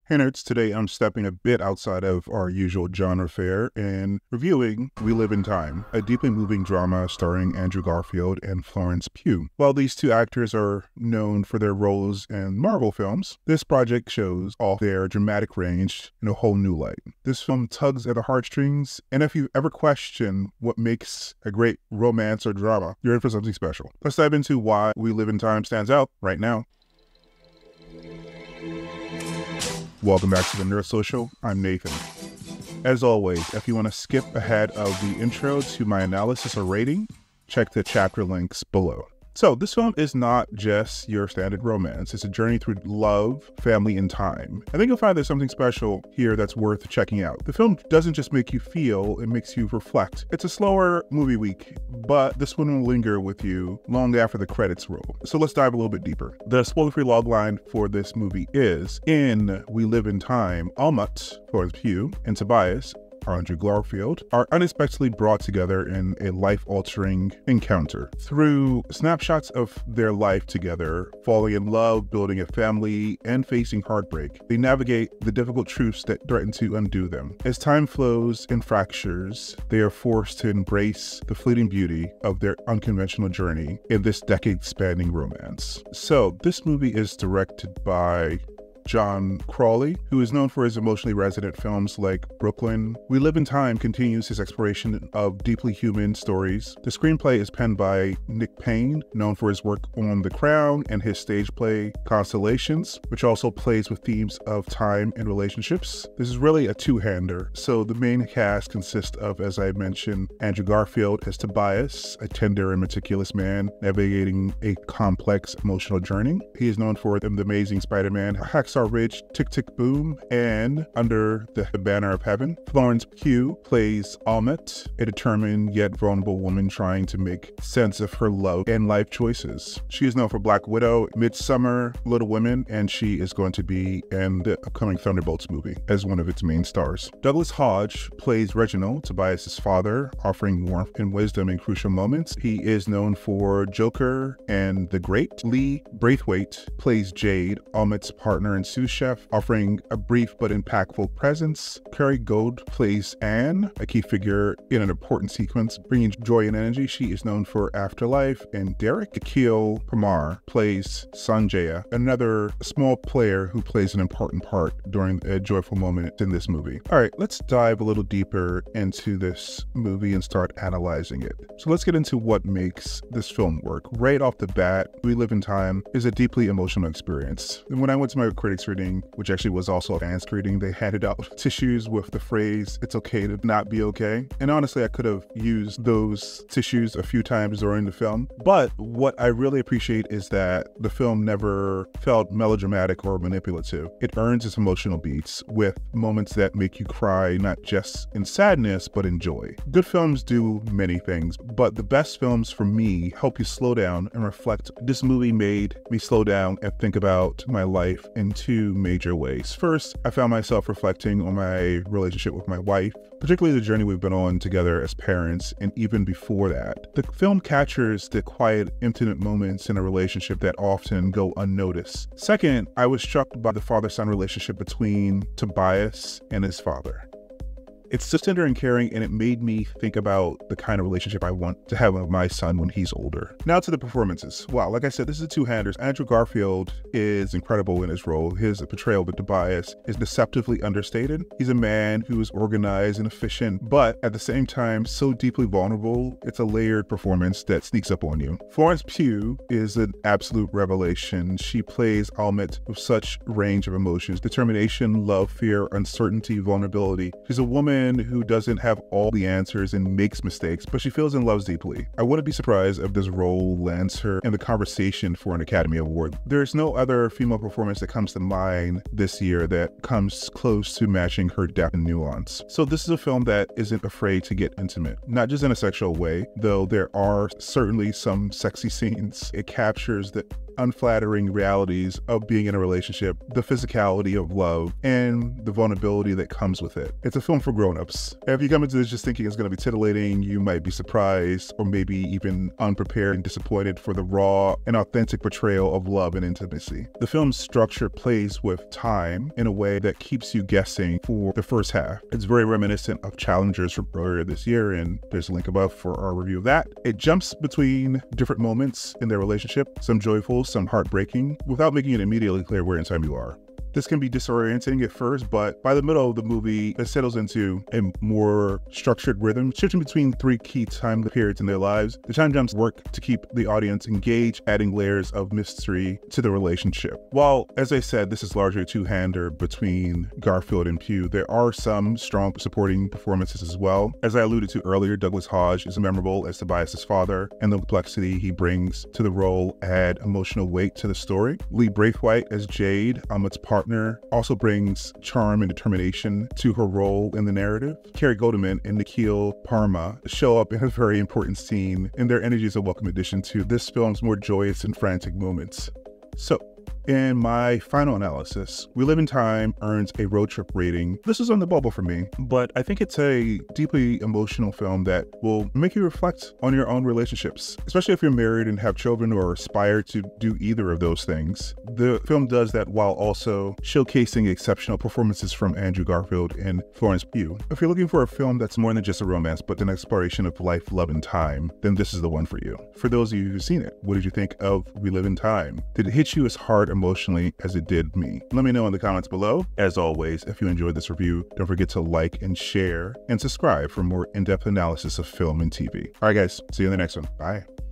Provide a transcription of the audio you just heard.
Hey nerds, today I'm stepping a bit outside of our usual genre fare and reviewing We Live in Time, a deeply moving drama starring Andrew Garfield and Florence Pugh. While these two actors are known for their roles in Marvel films, this project shows off their dramatic range in a whole new light. This film tugs at the heartstrings, and if you ever question what makes a great romance or drama, you're in for something special. Let's dive into why We Live in Time stands out right now. Welcome back to the Nerd Social. I'm Nathan. As always, if you want to skip ahead of the intro to my analysis or rating, check the chapter links below. So this film is not just your standard romance. It's a journey through love, family, and time. I think you'll find there's something special here that's worth checking out. The film doesn't just make you feel, it makes you reflect. It's a slower movie week, but this one will linger with you long after the credits roll. So let's dive a little bit deeper. The spoiler-free logline for this movie is, in We Live in Time, Almut, Florence Pugh, and Tobias, Andrew Garfield, are unexpectedly brought together in a life-altering encounter. Through snapshots of their life together, falling in love, building a family, and facing heartbreak, they navigate the difficult truths that threaten to undo them. As time flows and fractures, they are forced to embrace the fleeting beauty of their unconventional journey in this decade-spanning romance. So, this movie is directed by John Crawley, who is known for his emotionally resonant films like Brooklyn. We Live in Time continues his exploration of deeply human stories. The screenplay is penned by Nick Payne, known for his work on The Crown and his stage play Constellations, which also plays with themes of time and relationships. This is really a two-hander. So the main cast consists of, as I mentioned, Andrew Garfield as Tobias, a tender and meticulous man navigating a complex emotional journey. He is known for The Amazing Spider-Man, Hacksaw Ridge, Tick Tick Boom, and Under the Banner of Heaven. Florence Pugh plays Almut, a determined yet vulnerable woman trying to make sense of her love and life choices. She is known for Black Widow, Midsummer, Little Women, and she is going to be in the upcoming Thunderbolts movie as one of its main stars. Douglas Hodge plays Reginald, Tobias' father, offering warmth and wisdom in crucial moments. He is known for Joker and The Great. Lee Braithwaite plays Jade, Almut's partner and sous chef, offering a brief but impactful presence. Carrie Gold plays Anne, a key figure in an important sequence, bringing joy and energy. She is known for Afterlife. And Derek Akil Pamar plays Sanjaya, another small player who plays an important part during a joyful moment in this movie. All right, let's dive a little deeper into this movie and start analyzing it. So let's get into what makes this film work. Right off the bat, We Live in Time is a deeply emotional experience. And when I went to my critics reading, which actually was also a fans reading, they handed out tissues with the phrase, "It's okay to not be okay." And honestly, I could have used those tissues a few times during the film. But what I really appreciate is that the film never felt melodramatic or manipulative. It earns its emotional beats with moments that make you cry, not just in sadness, but in joy. Good films do many things, but the best films for me help you slow down and reflect. This movie made me slow down and think about my life in two major ways. First, I found myself reflecting on my relationship with my wife, particularly the journey we've been on together as parents, and even before that. The film captures the quiet, intimate moments in a relationship that often go unnoticed. Second, I was struck by the father-son relationship between Tobias and his father. It's so tender and caring, and it made me think about the kind of relationship I want to have with my son when he's older. Now to the performances. Wow, like I said, this is a two-hander. Andrew Garfield is incredible in his role. His portrayal of Tobias is deceptively understated. He's a man who is organized and efficient, but at the same time, so deeply vulnerable. It's a layered performance that sneaks up on you. Florence Pugh is an absolute revelation. She plays Almut with such range of emotions: determination, love, fear, uncertainty, vulnerability. She's a woman who doesn't have all the answers and makes mistakes, but she feels and loves deeply. I wouldn't be surprised if this role lands her in the conversation for an Academy Award. There's no other female performance that comes to mind this year that comes close to matching her depth and nuance. So this is a film that isn't afraid to get intimate, not just in a sexual way, though there are certainly some sexy scenes. It captures the unflattering realities of being in a relationship, the physicality of love, and the vulnerability that comes with it. It's a film for grown-ups. If you come into this just thinking it's going to be titillating, you might be surprised or maybe even unprepared and disappointed for the raw and authentic portrayal of love and intimacy. The film's structure plays with time in a way that keeps you guessing for the first half. It's very reminiscent of Challengers from earlier this year, and there's a link above for our review of that. It jumps between different moments in their relationship, some joyful, some heartbreaking, without making it immediately clear where in time you are. This can be disorienting at first, but by the middle of the movie, it settles into a more structured rhythm, shifting between three key time periods in their lives. The time jumps work to keep the audience engaged, adding layers of mystery to the relationship. While, as I said, this is largely a two-hander between Garfield and Pugh, there are some strong supporting performances as well. As I alluded to earlier, Douglas Hodge is memorable as Tobias' father, and the complexity he brings to the role add emotional weight to the story. Lee Braithwaite as Jade, Almut's partner, also brings charm and determination to her role in the narrative. Carey Goldman and Nikhil Parma show up in a very important scene, and their energy is a welcome addition to this film's more joyous and frantic moments. So, in my final analysis, We Live in Time earns a road trip rating. This is on the bubble for me, but I think it's a deeply emotional film that will make you reflect on your own relationships, especially if you're married and have children or aspire to do either of those things. The film does that while also showcasing exceptional performances from Andrew Garfield and Florence Pugh. If you're looking for a film that's more than just a romance, but an exploration of life, love, and time, then this is the one for you. For those of you who've seen it, what did you think of We Live in Time? Did it hit you as hard emotionally as it did me? Let me know in the comments below. As always, if you enjoyed this review, don't forget to like and share and subscribe for more in-depth analysis of film and TV. All right, guys, see you in the next one. Bye.